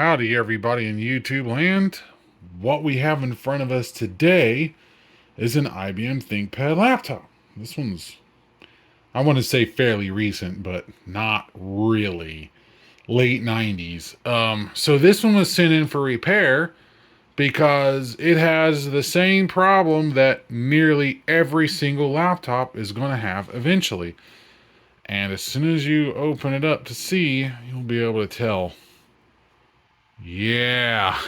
Howdy, everybody in YouTube land. What we have in front of us today is an IBM ThinkPad laptop. This one's, I want to say fairly recent, but not really. Late 90s. So this one was sent in for repair because it has the same problem that nearly every single laptop is going to have eventually. And as soon as you open it up to see, you'll be able to tell. Yeah.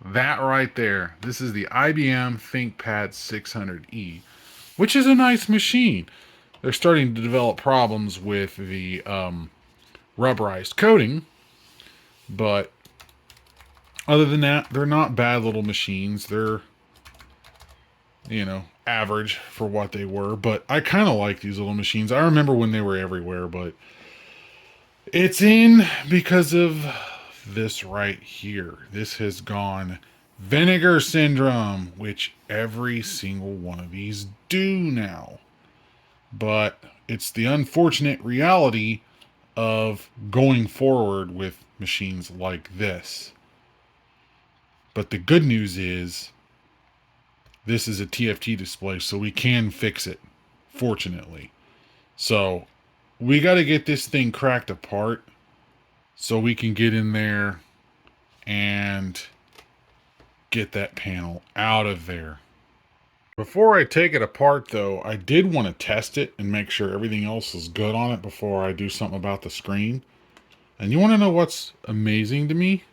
That right there. This is the IBM ThinkPad 600E, which is a nice machine. They're starting to develop problems with the rubberized coating, but other than that, they're not bad little machines. They're, average for what they were, but I kind of like these little machines. I remember when they were everywhere, but it's in because of this right here. This has gone vinegar syndrome, which every single one of these do now. But it's the unfortunate reality of going forward with machines like this. But the good news is this is a TFT display, so we can fix it, fortunately. So we got to get this thing cracked apart so we can get in there and get that panel out of there. Before I take it apart, though, I did want to test it and make sure everything else is good on it before I do something about the screen. And you want to know what's amazing to me?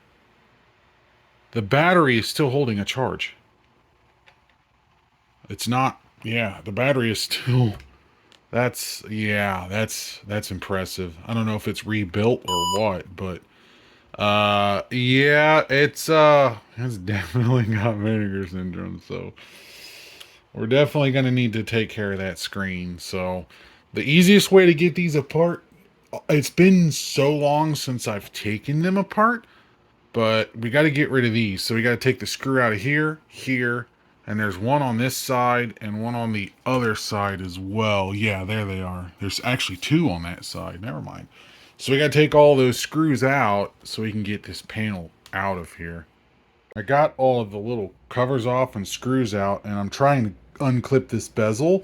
The battery is still holding a charge. It's not, yeah, the battery is still, that's impressive. I don't know if it's rebuilt or what, but yeah, it's definitely got vinegar syndrome, so we're definitely going to need to take care of that screen. So the easiest way to get these apart, it's been so long since I've taken them apart, but we got to get rid of these. So we got to take the screw out of here, and there's one on this side and one on the other side as well. Yeah, there they are. There's actually two on that side. Never mind. So we got to take all those screws out so we can get this panel out of here. I got all of the little covers off and screws out, and I'm trying to unclip this bezel.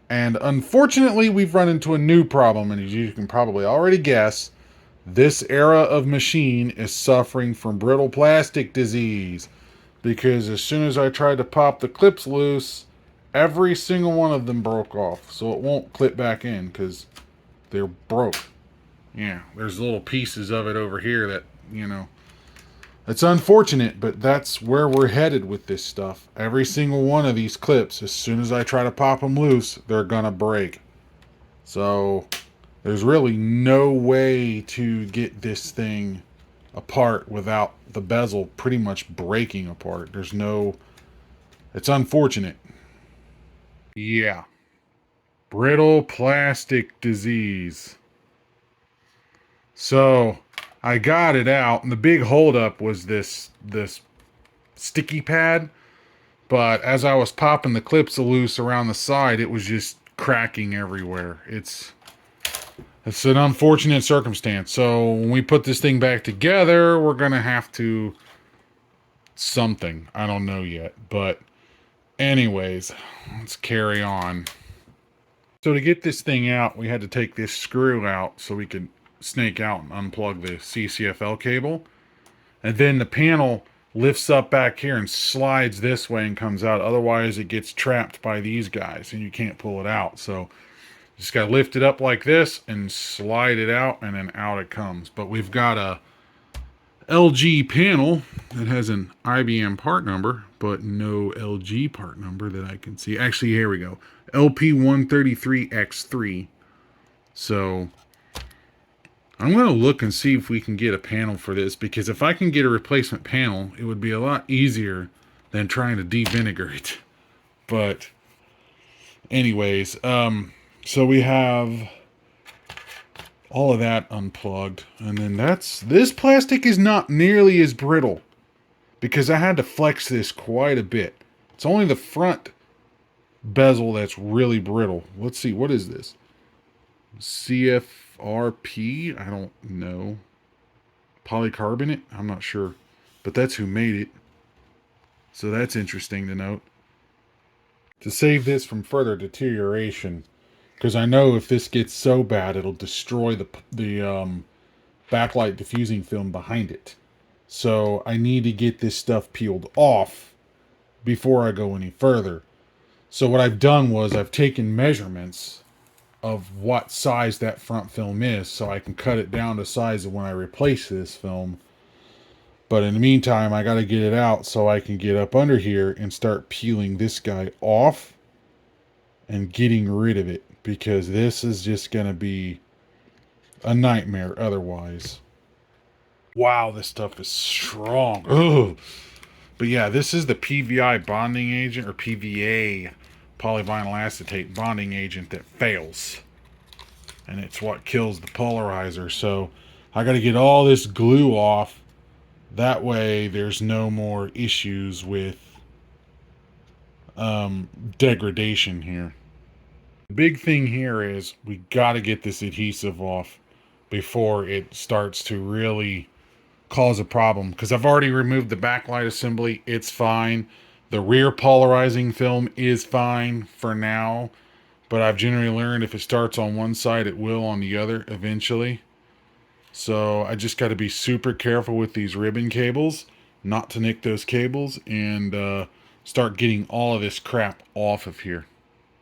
And unfortunately, we've run into a new problem, and as you can probably already guess, this era of machine is suffering from brittle plastic disease. Because as soon as I tried to pop the clips loose, every single one of them broke off. So it won't clip back in because they're broke. Yeah, there's little pieces of it over here that, it's unfortunate, but that's where we're headed with this stuff. Every single one of these clips, as soon as I try to pop them loose, they're gonna break. So there's really no way to get this thing apart without the bezel pretty much breaking apart. It's unfortunate. Yeah. Brittle plastic disease. So I got it out, and the big holdup was this sticky pad. But as I was popping the clips loose around the side, it was just cracking everywhere. It's an unfortunate circumstance. So when we put this thing back together, we're gonna have to something. I don't know yet. But anyways, let's carry on. So to get this thing out, we had to take this screw out so we could snake out and unplug the CCFL cable. And then the panel lifts up back here and slides this way and comes out. Otherwise, it gets trapped by these guys and you can't pull it out. So just got to lift it up like this and slide it out, and then out it comes. But we've got a LG panel that has an IBM part number, but no LG part number that I can see. Actually, here we go. LP133X3. So I'm going to look and see if we can get a panel for this, because if I can get a replacement panel, it would be a lot easier than trying to de-vinegar it. But anyways, so we have all of that unplugged, and then this plastic is not nearly as brittle because I had to flex this quite a bit. It's only the front bezel that's really brittle. Let's see, what is this? CFRP? I don't know. polycarbonate. I'm not sure, but that's who made it. So that's interesting to note. To save this from further deterioration, because I know if this gets so bad, it'll destroy the backlight diffusing film behind it. So I need to get this stuff peeled off before I go any further. So what I've done was I've taken measurements of what size that front film is so I can cut it down to size of when I replace this film. But in the meantime, I got to get it out so I can get up under here and start peeling this guy off and getting rid of it, because this is just going to be a nightmare otherwise. Wow, this stuff is strong. Ugh. But yeah, this is the PVI bonding agent, or PVA, polyvinyl acetate bonding agent, that fails. And it's what kills the polarizer. So I got to get all this glue off. That way there's no more issues with degradation here. The big thing here is we got to get this adhesive off before it starts to really cause a problem, because I've already removed the backlight assembly. It's fine. The rear polarizing film is fine for now, but I've generally learned if it starts on one side, it will on the other eventually. So I just got to be super careful with these ribbon cables, not to nick those cables, and start getting all of this crap off of here.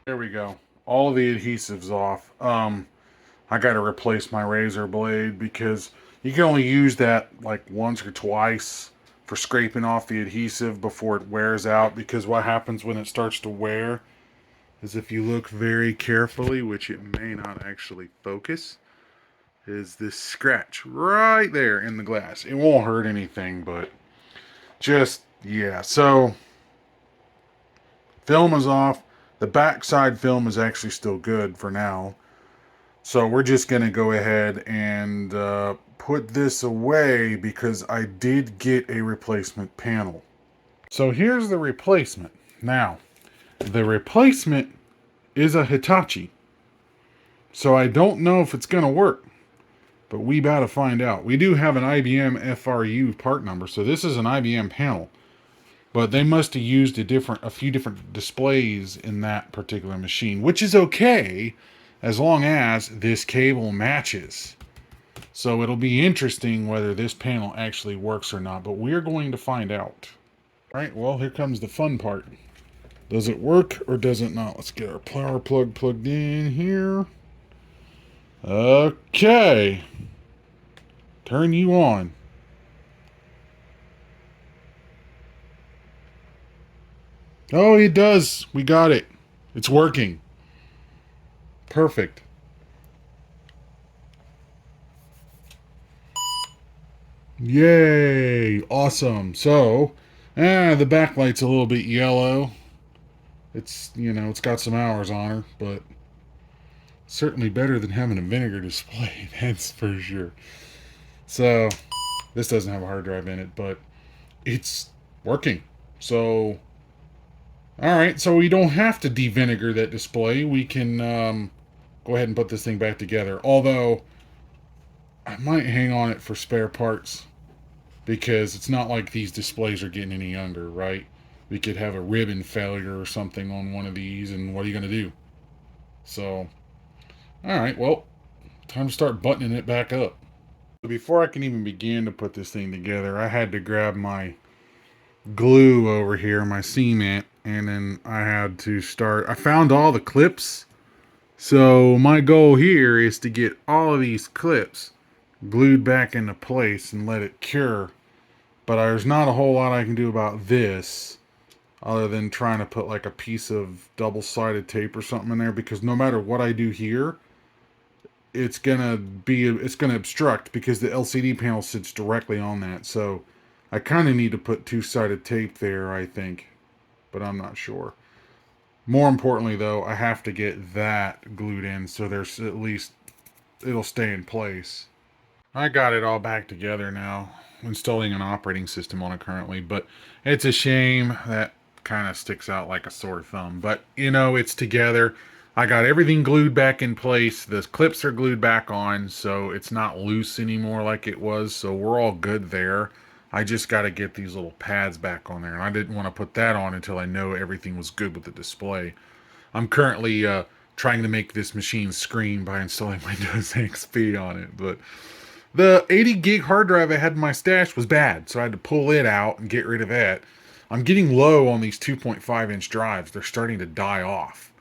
There we go. All of the adhesives off. I got to replace my razor blade because you can only use that like once or twice for scraping off the adhesive before it wears out, because what happens when it starts to wear is, if you look very carefully, which it may not actually focus, is this scratch right there in the glass. It won't hurt anything, but just, yeah. So film is off. The backside film is actually still good for now. So we're just going to go ahead and put this away, because I did get a replacement panel. So here's the replacement. Now, the replacement is a Hitachi. So I don't know if it's going to work, but we about to find out. We do have an IBM FRU part number, so this is an IBM panel. But they must have used a few different displays in that particular machine, which is okay, as long as this cable matches. So it'll be interesting whether this panel actually works or not, but we're going to find out. All right, well, here comes the fun part. Does it work or does it not? Let's get our power plug plugged in here. Okay. Turn you on. Oh, it does. We got it. It's working. Perfect. Yay! Awesome. So, the backlight's a little bit yellow. It's, it's got some hours on her, but certainly better than having a vinegar display, that's for sure. So, this doesn't have a hard drive in it, but it's working. So, alright, so we don't have to devinegar that display. We can go ahead and put this thing back together. Although, I might hang on it for spare parts, because it's not like these displays are getting any younger, right? We could have a ribbon failure or something on one of these, and what are you going to do? So, alright, well, time to start buttoning it back up. Before I can even begin to put this thing together, I had to grab my glue over here, my cement, and then I had to start. I found all the clips, so my goal here is to get all of these clips glued back into place and let it cure. But there's not a whole lot I can do about this other than trying to put like a piece of double-sided tape or something in there, because no matter what I do here, it's gonna obstruct, because the LCD panel sits directly on that. So I kind of need to put two-sided tape there, I think, but I'm not sure. More importantly, though, I have to get that glued in so there's at least it'll stay in place. I got it all back together now, installing an operating system on it currently, but it's a shame that kind of sticks out like a sore thumb. But, it's together. I got everything glued back in place. The clips are glued back on, so it's not loose anymore like it was. So we're all good there. I just got to get these little pads back on there. And I didn't want to put that on until I know everything was good with the display. I'm currently trying to make this machine scream by installing Windows XP on it. But the 80 gig hard drive I had in my stash was bad, so I had to pull it out and get rid of that. I'm getting low on these 2.5 inch drives. They're starting to die off.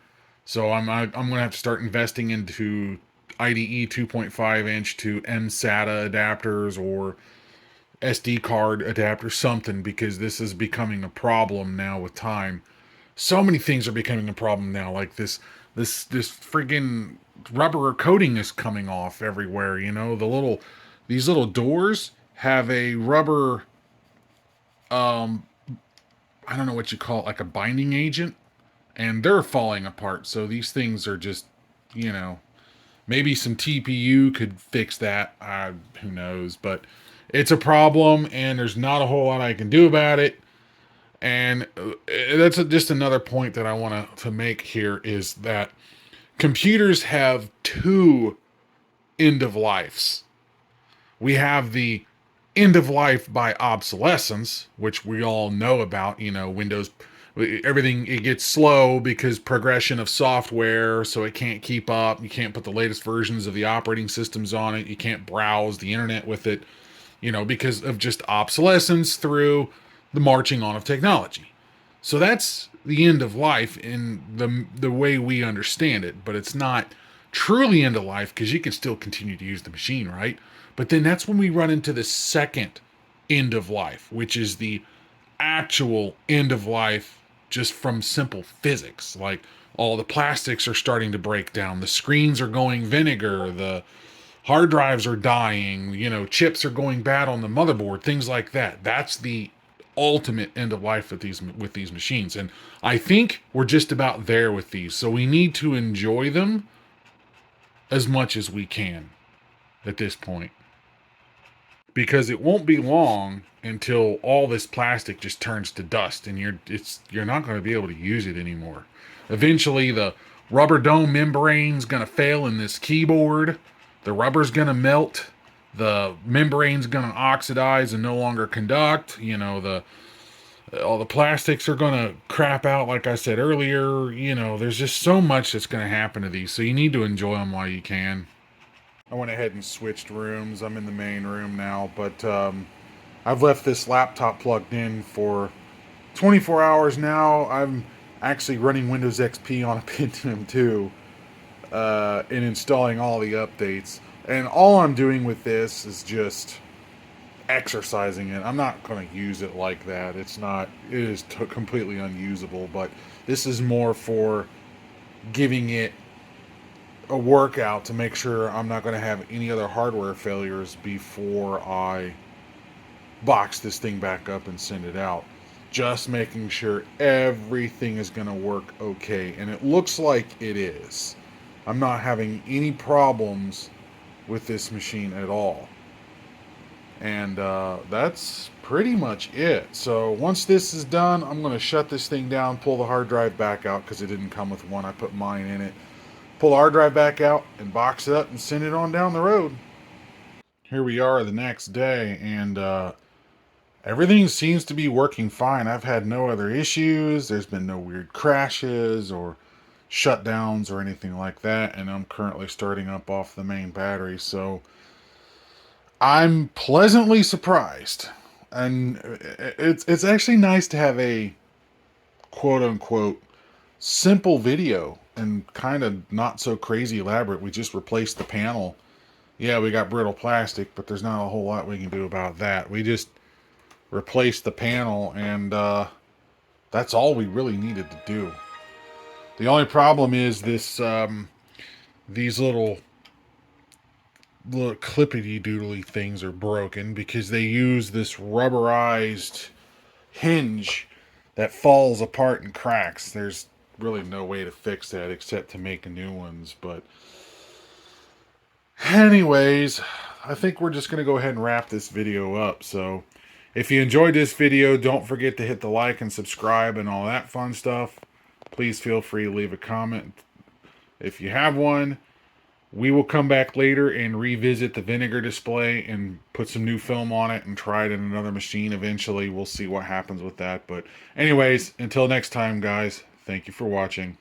So I'm going to have to start investing into IDE 2.5 inch to mSATA adapters or SD card adapter, something, because this is becoming a problem now with time. So many things are becoming a problem now, like this friggin' rubber coating is coming off everywhere. You know, these little doors have a rubber, I don't know what you call it, like a binding agent, and they're falling apart. So these things are just, you know, maybe some TPU could fix that. Who knows? But it's a problem, and there's not a whole lot I can do about it. And that's just another point that I want to make here is that computers have two end of lives. We have the end of life by obsolescence, which we all know about. You know, Windows, everything, it gets slow because progression of software, so it can't keep up. You can't put the latest versions of the operating systems on it. You can't browse the internet with it, you know, because of just obsolescence through the marching on of technology. So that's the end of life in the way we understand it, but it's not truly end of life because you can still continue to use the machine, right? But then that's when we run into the second end of life, which is the actual end of life just from simple physics. Like all the plastics are starting to break down, the screens are going vinegar, the hard drives are dying, you know, chips are going bad on the motherboard, things like that. That's the ultimate end of life with these machines. And I think we're just about there with these. So we need to enjoy them as much as we can at this point. Because it won't be long until all this plastic just turns to dust and you're not going to be able to use it anymore. Eventually the rubber dome membrane's going to fail in this keyboard. The rubber's going to melt. The membrane's going to oxidize and no longer conduct. You know, all the plastics are going to crap out, like I said earlier. You know, there's just so much that's going to happen to these. So you need to enjoy them while you can. I went ahead and switched rooms. I'm in the main room now, but I've left this laptop plugged in for 24 hours now. I'm actually running Windows XP on a Pentium 2 and installing all the updates. And all I'm doing with this is just exercising it. I'm not going to use it like that. It is completely unusable, but this is more for giving it a workout to make sure I'm not going to have any other hardware failures before I box this thing back up and send it out. Just making sure everything is going to work okay. And it looks like it is. I'm not having any problems with this machine at all. And that's pretty much it. So once this is done, I'm going to shut this thing down, pull the hard drive back out because it didn't come with one. I put mine in it. Pull the hard drive back out and box it up and send it on down the road. Here we are the next day, and everything seems to be working fine. I've had no other issues. There's been no weird crashes or shutdowns or anything like that, and I'm currently starting up off the main battery, so I'm pleasantly surprised. And it's actually nice to have a quote unquote simple video and kind of not so crazy elaborate. We just replaced the panel. Yeah, we got brittle plastic, but there's not a whole lot we can do about that. We just replaced the panel, and that's all we really needed to do. The only problem is these little clippity doodly things are broken because they use this rubberized hinge that falls apart and cracks. There's really no way to fix that except to make new ones. But anyways, I think we're just going to go ahead and wrap this video up. So if you enjoyed this video, don't forget to hit the like and subscribe and all that fun stuff. Please feel free to leave a comment If you have one, we will come back later and revisit the vinegar display and put some new film on it and try it in another machine eventually. We'll see what happens with that. But anyways, until next time, guys, thank you for watching.